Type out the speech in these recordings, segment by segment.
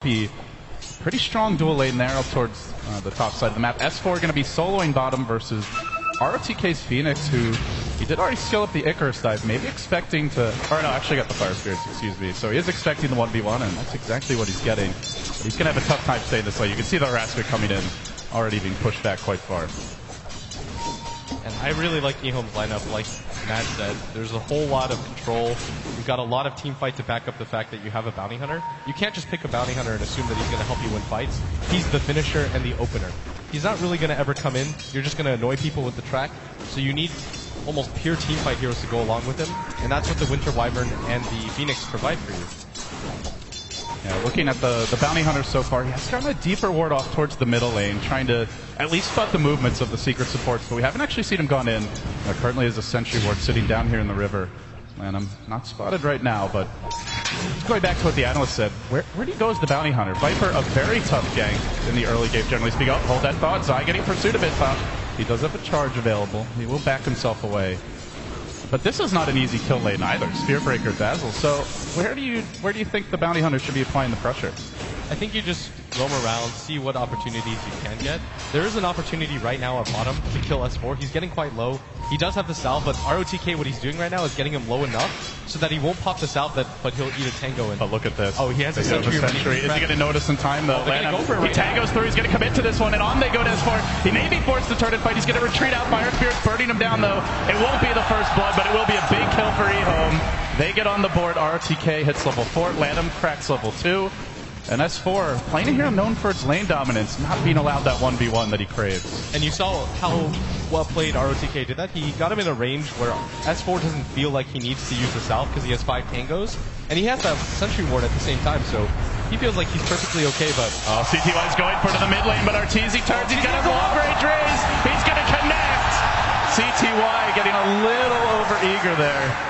be pretty strong dual lane there up towards the top side of the map. S4 going to be soloing bottom versus ROTK's Phoenix, who he did already skill up the Icarus dive, maybe expecting to, or no, actually got the Fire Spirits, excuse me. So he is expecting the 1v1, and that's exactly what he's getting. But he's going to have a tough time staying this lane. You can see the harassment coming in, already being pushed back quite far. And I really like eHome's lineup. Like Matt said, there's a whole lot of control. You've got a lot of team fight to back up the fact that you have a bounty hunter. You can't just pick a bounty hunter and assume that he's going to help you win fights. He's the finisher and the opener. He's not really going to ever come in. You're just going to annoy people with the track. So you need almost pure team fight heroes to go along with him. And that's what the Winter Wyvern and the Phoenix provide for you. Yeah, looking at the bounty hunter so far, he has gotten a deeper ward off towards the middle lane, trying to at least spot the movements of the secret supports, but we haven't actually seen him gone in. Currently is a sentry ward sitting down here in the river, and I'm not spotted right now, but going back to what the analyst said, where do you go as the bounty hunter? Viper, a very tough gank in the early game, generally speaking. Oh, hold that thought, Zai getting pursued a bit, but he does have a charge available. He will back himself away. But this is not an easy kill lane either. Spearbreaker Dazzle. So where do you think the bounty hunter should be applying the pressure? I think you just roam around, see what opportunities you can get. There is an opportunity right now at bottom to kill S4. He's getting quite low. He does have the salve, but ROTK, what he's doing right now is getting him low enough so that he won't pop the salve, but he'll eat a tango. But look at this. Oh, he has a sentry. Is he going to notice in time, though? He tangos through. He's going to commit to this one, and on they go to S4. He may be forced to turn and fight. He's going to retreat out. Fire Spirit's burning him down, though. It won't be the first blood, but it will be a big kill for eHome. They get on the board. ROTK hits level 4. Lanham cracks level 2. And S4, playing a hero known for its lane dominance, not being allowed that 1v1 that he craves. And you saw how well played ROTK did that. He got him in a range where S4 doesn't feel like he needs to use the salve because he has 5 tangos. And he has that sentry ward at the same time, so he feels like he's perfectly okay, but... CTY's going for the mid lane, but Arteezy turns. He's got his long range raise. He's going to connect. CTY getting a little over-eager there.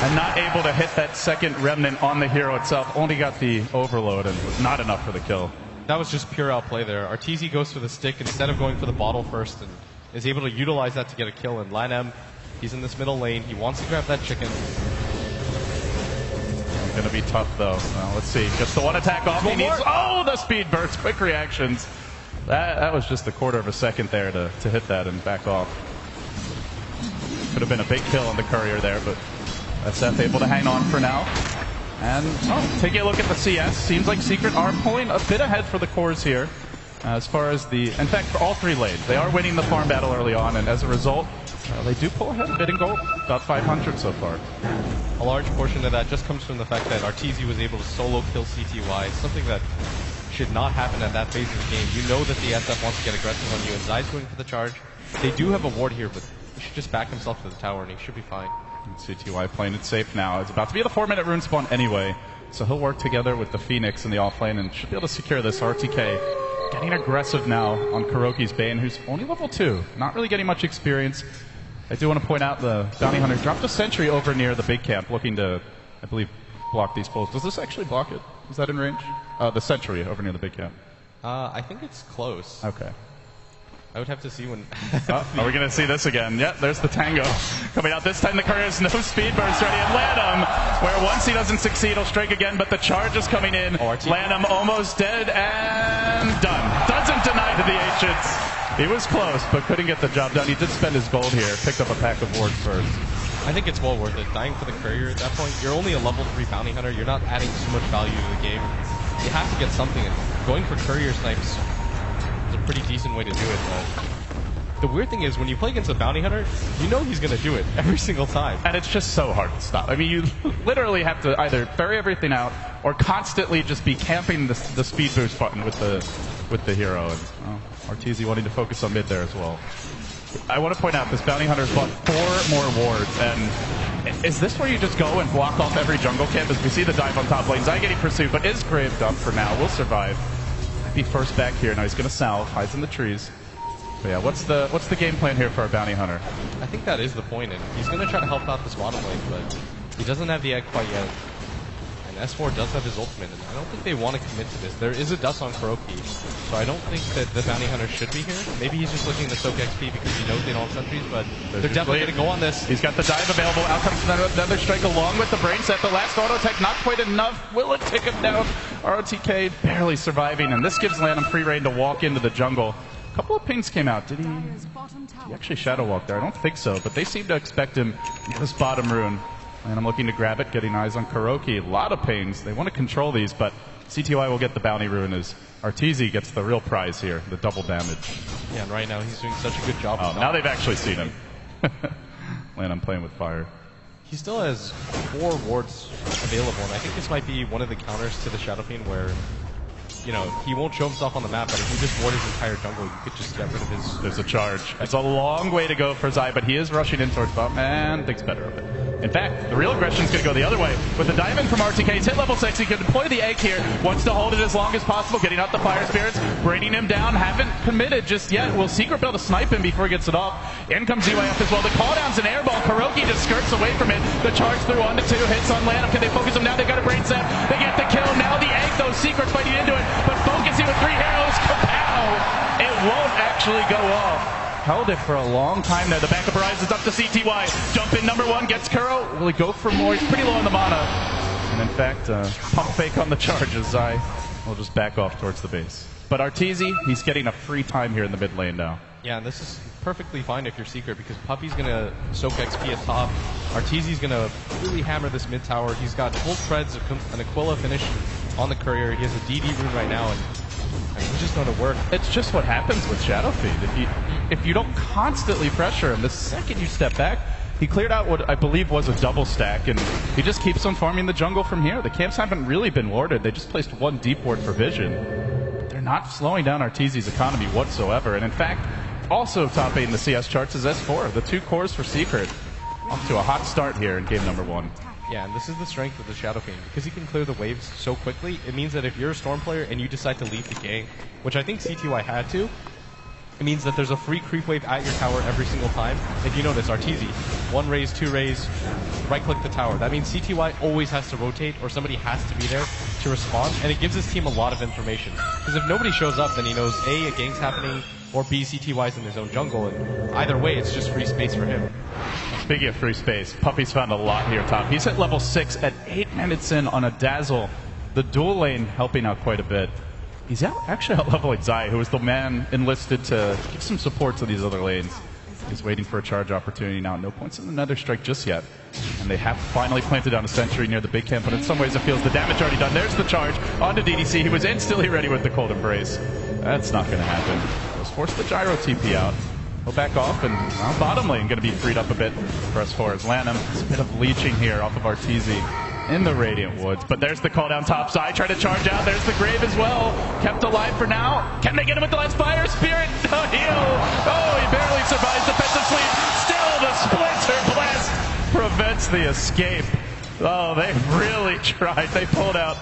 And not able to hit that second remnant on the hero itself. Only got the overload and was not enough for the kill. That was just pure outplay there. Arteezy goes for the stick instead of going for the bottle first and is able to utilize that to get a kill. And Lanham, he's in this middle lane. He wants to grab that chicken. Gonna be tough though. Well, let's see. Just the one attack off. He needs. Oh, the speed burst. Quick reactions. That was just a quarter of a second there to hit that and back off. Could have been a big kill on the courier there, but SF able to hang on for now. And taking a look at the CS, seems like Secret are pulling a bit ahead for the cores here. As far as in fact, for all 3 lanes, they are winning the farm battle early on, and as a result, they do pull ahead a bit in gold. About 500 so far. A large portion of that just comes from the fact that Arteezy was able to solo kill CTY, something that should not happen at that phase of the game. You know that the SF wants to get aggressive on you, and Zai's going for the charge. They do have a ward here, but he should just back himself to the tower, and he should be fine. CTY playing it safe now. It's about to be the 4-minute rune spawn anyway, so he'll work together with the Phoenix in the offlane and should be able to secure this. RTK getting aggressive now on Kuroki's Bane, who's only level 2, not really getting much experience. I do want to point out the bounty hunter dropped a sentry over near the big camp, looking to, I believe, block these pulls. Does this actually block it? Is that in range? The sentry over near the big camp. I think it's close. Okay. I would have to see when... Are we going to see this again? Yep, there's the tango coming out. This time the courier has no speed burst ready. And Lanham, where once he doesn't succeed, he'll strike again, but the charge is coming in. Lanham almost dead and done. Doesn't deny to the ancients. He was close, but couldn't get the job done. He did spend his gold here, picked up a pack of wards first. I think it's well worth it. Dying for the courier at that point, you're only a level 3 bounty hunter. You're not adding too much value to the game. You have to get something, and going for courier snipes a pretty decent way to do it, but the weird thing is when you play against a bounty hunter, you know he's going to do it every single time. And it's just so hard to stop. I mean, you literally have to either bury everything out or constantly just be camping the speed boost button with the hero. And Arteezy wanting to focus on mid there as well. I want to point out this bounty hunter's bought 4 more wards, and is this where you just go and block off every jungle camp? As we see the dive on top lane, Zai getting pursued, but is graved up for now. Will survive. Be first back here. Now he's going to salve, hides in the trees. But yeah, what's the game plan here for our bounty hunter? I think that is the point, and he's going to try to help out this bottom lane, but he doesn't have the egg quite yet. And S4 does have his ultimate, and I don't think they want to commit to this. There is a dust on Kuroki, so I don't think that the bounty hunter should be here. Maybe he's just looking to soak XP because he knows they don't have sentries, but they're definitely going to go on this. He's got the dive available. Out comes another strike along with the brain set. The last auto tech not quite enough. Will it take him down? ROTK barely surviving, and this gives Lanham free reign to walk into the jungle. A couple of pings came out. Did he actually shadow walk there? I don't think so, but they seem to expect him in this bottom rune. And I'm looking to grab it, getting eyes on Kuroki. A lot of pings. They want to control these, but CTY will get the bounty rune as Arteezy gets the real prize here, the double damage. Yeah, and right now he's doing such a good job. Oh, now they've actually seen him. Lanham playing with fire. He still has 4 wards available, and I think this might be one of the counters to the Shadow Fiend where, you know, he won't show himself on the map, but if you just ward his entire jungle, you could just get rid of his... There's a charge. It's a long way to go for Zai, but he is rushing in towards bot, and thinks better of it. In fact, the real aggression is going to go the other way. With the diamond from RTK, he's hit level 6, he can deploy the egg here, wants to hold it as long as possible, getting out the fire spirits, bringing him down, haven't committed just yet. Will Secret be able to snipe him before he gets it off? In comes ZYF as well. The call down's an airball. Kuroki just skirts away from it. The charge through 1 to 2 hits on Lanham. Can they focus him now? They got a brain set. They get the kill. Now the egg, though. Secret's fighting into it, but focusing with 3 arrows. Kapow! It won't actually go off. Held it for a long time there. The backup rises up to CTY. Jump in number 1, gets Kuro. Will he go for more? He's pretty low on the mana. And in fact, pump fake on the charges. Zai will just back off towards the base. But Arteezy, he's getting a free time here in the mid lane now. Yeah, and this is perfectly fine if you're Secret, because Puppey's going to soak XP at top. Arteezy's going to really hammer this mid tower. He's got full treads, an Aquila finish on the courier. He has a DD rune right now, and he's just going to work. It's just what happens with Shadow Fiend. If you don't constantly pressure him, the second you step back, he cleared out what I believe was a double stack, and he just keeps on farming the jungle from here. The camps haven't really been warded. They just placed 1 deep ward for vision. But they're not slowing down Arteezy's economy whatsoever. And in fact, also top 8 in the CS charts is S4, the 2 cores for Secret. Off to a hot start here in game number 1. Yeah, and this is the strength of the Shadow Fiend. Because he can clear the waves so quickly, it means that if you're a Storm player and you decide to leave the game, which I think CTY had to, it means that there's a free creep wave at your tower every single time. If you notice, Arteezy, 1 raise, 2 raise, right-click the tower. That means CTY always has to rotate, or somebody has to be there to respond, and it gives his team a lot of information. Because if nobody shows up, then he knows A, a gank's happening, or B, CTY's in his own jungle, and either way, it's just free space for him. Speaking of free space, Puppey's found a lot here top. He's at level 6 at 8 minutes in on a Dazzle. The dual lane helping out quite a bit. He's actually out-leveling Zai, who was the man enlisted to give some support to these other lanes. He's waiting for a charge opportunity now. No points in the Nether Strike just yet. And they have finally planted down a sentry near the big camp, but in some ways it feels the damage already done. There's the charge onto DDC. He was instantly ready with the Cold Embrace. That's not going to happen. Let's force the Gyro TP out. He'll back off, and well, bottom lane going to be freed up a bit for S4 as Lanham. It's a bit of leeching here off of Arteezy in the Radiant Woods. But there's the call down top side. Try to charge out. There's the Grave as well. Kept alive for now. Can they get him with the last fire? Spirit, no heal. Oh, he barely survives defensive sleep. Still the Splinter Blast prevents the escape. Oh, they really tried. They pulled out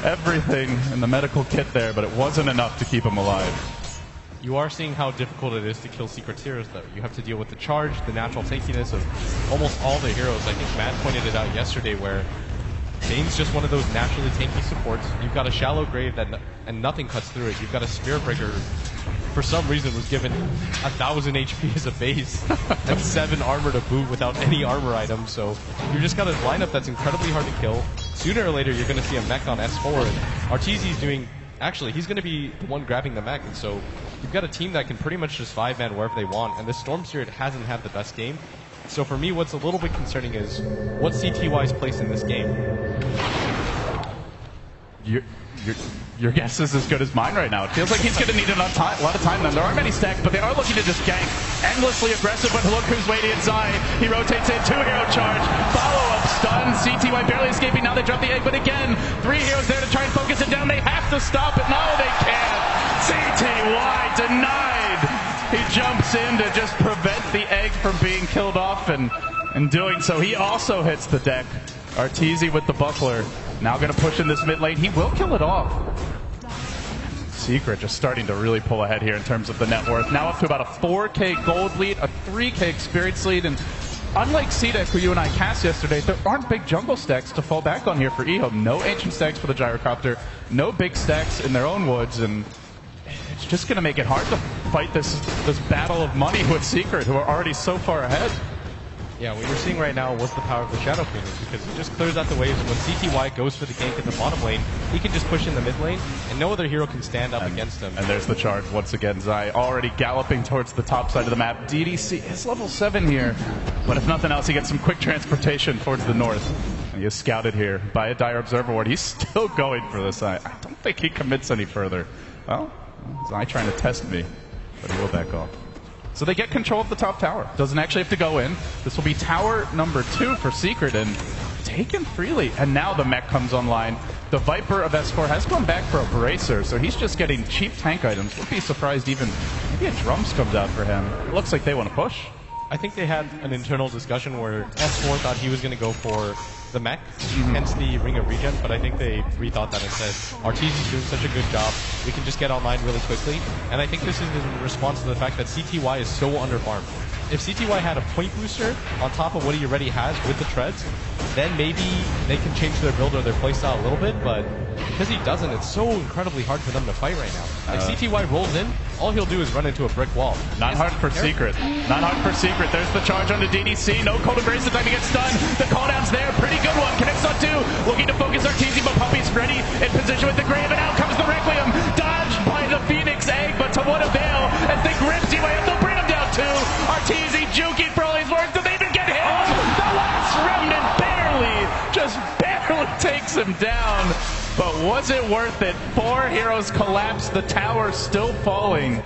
everything in the medical kit there, but it wasn't enough to keep him alive. You are seeing how difficult it is to kill Secret's heroes, though. You have to deal with the charge, the natural tankiness of almost all the heroes. I think Matt pointed it out yesterday where Bane's just one of those naturally tanky supports. You've got a shallow grave and nothing cuts through it. You've got a Spirit Breaker, for some reason, was given 1,000 HP as a base and 7 armor to boot without any armor items. So you just got a lineup that's incredibly hard to kill. Sooner or later, you're going to see a mech on S4, and Arteezy's doing... Actually, he's going to be the one grabbing the mech, and so you've got a team that can pretty much just 5-man wherever they want, and this Storm Spirit hasn't had the best game. So for me, what's a little bit concerning is what's CTY's place in this game? Your guess is as good as mine right now. It feels like he's going to need a lot of time then. There aren't many stacks, but they are looking to just gank. Endlessly aggressive, but look who's waiting at Zai. He rotates in, 2-hero charge. Follow-up stun. CTY barely escaping. Now they drop the egg, but again, 3 heroes there to try and focus it down. They have to stop it. No, they can't. CTY denied. He jumps in to just prevent the egg from being killed off, and in doing so, he also hits the deck. Arteezy with the buckler. Now going to push in this mid lane. He will kill it off. Secret just starting to really pull ahead here in terms of the net worth. Now up to about a 4K gold lead, a 3K experience lead, and unlike C-Deck, who you and I cast yesterday, there aren't big jungle stacks to fall back on here for eHome. No ancient stacks for the Gyrocopter, no big stacks in their own woods, and it's just going to make it hard to fight this battle of money with Secret, who are already so far ahead. Yeah, what you're seeing right now was the power of the Shadow Cleaner, because he just clears out the waves. When CTY goes for the gank in the bottom lane, he can just push in the mid lane, and no other hero can stand up against him. And there's the charge once again. Zai already galloping towards the top side of the map. DDC is level 7 here, but if nothing else, he gets some quick transportation towards the north. And he is scouted here by a Dire Observer Ward. He's still going for this. I don't think he commits any further. Well, Zai trying to test me, but he will back off. So they get control of the top tower. Doesn't actually have to go in. This will be tower number 2 for Secret, and taken freely. And now the mech comes online. The Viper of S4 has gone back for a Bracer, so he's just getting cheap tank items. Would be surprised even maybe a Drums comes out for him. It looks like they want to push. I think they had an internal discussion where S4 thought he was going to go for the mech, hence the Ring of Regen, but I think they rethought that and said, Arteezy's doing such a good job, we can just get online really quickly. And I think this is in response to the fact that CTY is so underfarmed. If CTY had a point booster on top of what he already has with the treads, then maybe they can change their build or their playstyle a little bit, but because he doesn't, it's so incredibly hard for them to fight right now. Like CTY rolls in, all he'll do is run into a brick wall. Not hard for Secret. Not hard for Secret. There's the charge on the DDC. No cold embrace the time he gets stunned. The cooldown's there. Pretty good one. Connects on 2. Looking to focus Arteezy, but Puppy's ready in position with the Grave, and out comes the Requiem. Dodged by the Phoenix Egg, but to what avail as they grip T-Way. They'll bring him down 2. Arteezy juking for all his work. Did they even get him? The last remnant just barely takes him down. But was it worth it? 4 heroes collapse. The tower still falling.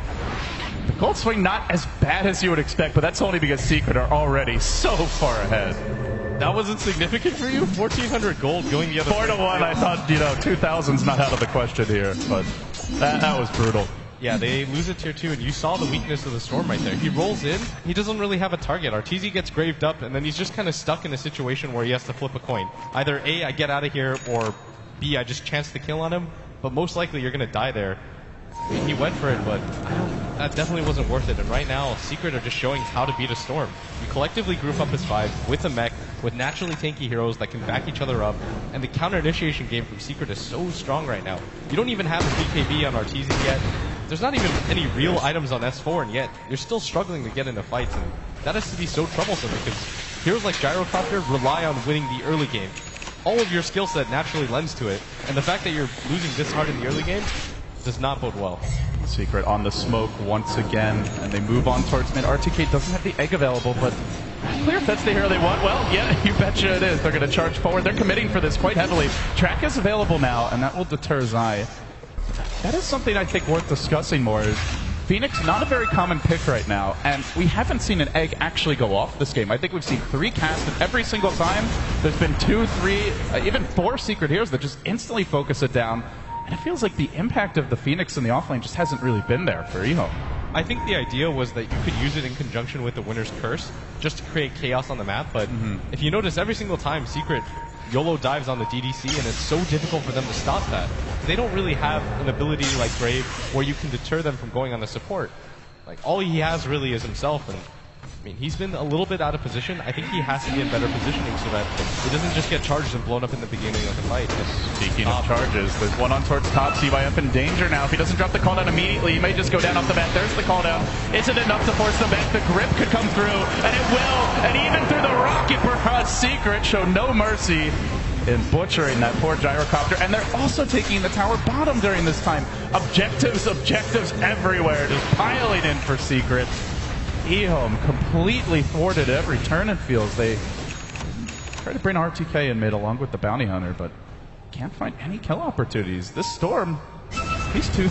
The gold swing not as bad as you would expect, but that's only because Secret are already so far ahead. That wasn't significant for you? 1,400 gold going the other 4 to 1. I thought, 2,000's not out of the question here, but that was brutal. Yeah, they lose a tier 2, and you saw the weakness of the Storm right there. He rolls in, he doesn't really have a target. Arteezy gets graved up, and then he's just kind of stuck in a situation where he has to flip a coin. Either A, I get out of here, or B, I just chance the kill on him, but most likely you're going to die there. I mean, he went for it, but that definitely wasn't worth it. And right now, Secret are just showing how to beat a Storm. You collectively group up as 5 with a mech, with naturally tanky heroes that can back each other up, and the counter-initiation game from Secret is so strong right now. You don't even have a BKB on Arteezy yet. There's not even any real items on S4, and yet you're still struggling to get into fights, and that has to be so troublesome because heroes like Gyrocopter rely on winning the early game. All of your skill set naturally lends to it, and the fact that you're losing this hard in the early game does not bode well. Secret on the smoke once again, and they move on towards mid. RTK doesn't have the egg available, but clear if that's the hero they want. Well, yeah, you betcha it is. They're going to charge forward. They're committing for this quite heavily. Track is available now, and that will deter Zai. That is something I think worth discussing more. Is Phoenix, not a very common pick right now, and we haven't seen an egg actually go off this game. I think we've seen 3 casts, and every single time there's been 2, 3, even 4 Secret heroes that just instantly focus it down. And it feels like the impact of the Phoenix in the offlane just hasn't really been there for Eho. I think the idea was that you could use it in conjunction with the Winner's Curse just to create chaos on the map, but if you notice, every single time Secret YOLO dives on the DDC, and it's so difficult for them to stop that. They don't really have an ability like Grave where you can deter them from going on the support. Like, all he has really is himself, and I mean, he's been a little bit out of position. I think he has to be in better positioning so that he doesn't just get charged and blown up in the beginning of the fight. Speaking of charges, there's one on towards top. CYF in danger now. If he doesn't drop the cooldown immediately, he may just go down off the bat. There's the cooldown. Isn't enough to force them back. The grip could come through, and it will. And even through the rocket barrage, Secret show no mercy in butchering that poor Gyrocopter. And they're also taking the tower bottom during this time. Objectives everywhere, just piling in for Secret. Ehome completely thwarted every turn, it feels. They try to bring RTK in mid along with the Bounty Hunter, but can't find any kill opportunities. This Storm, he's too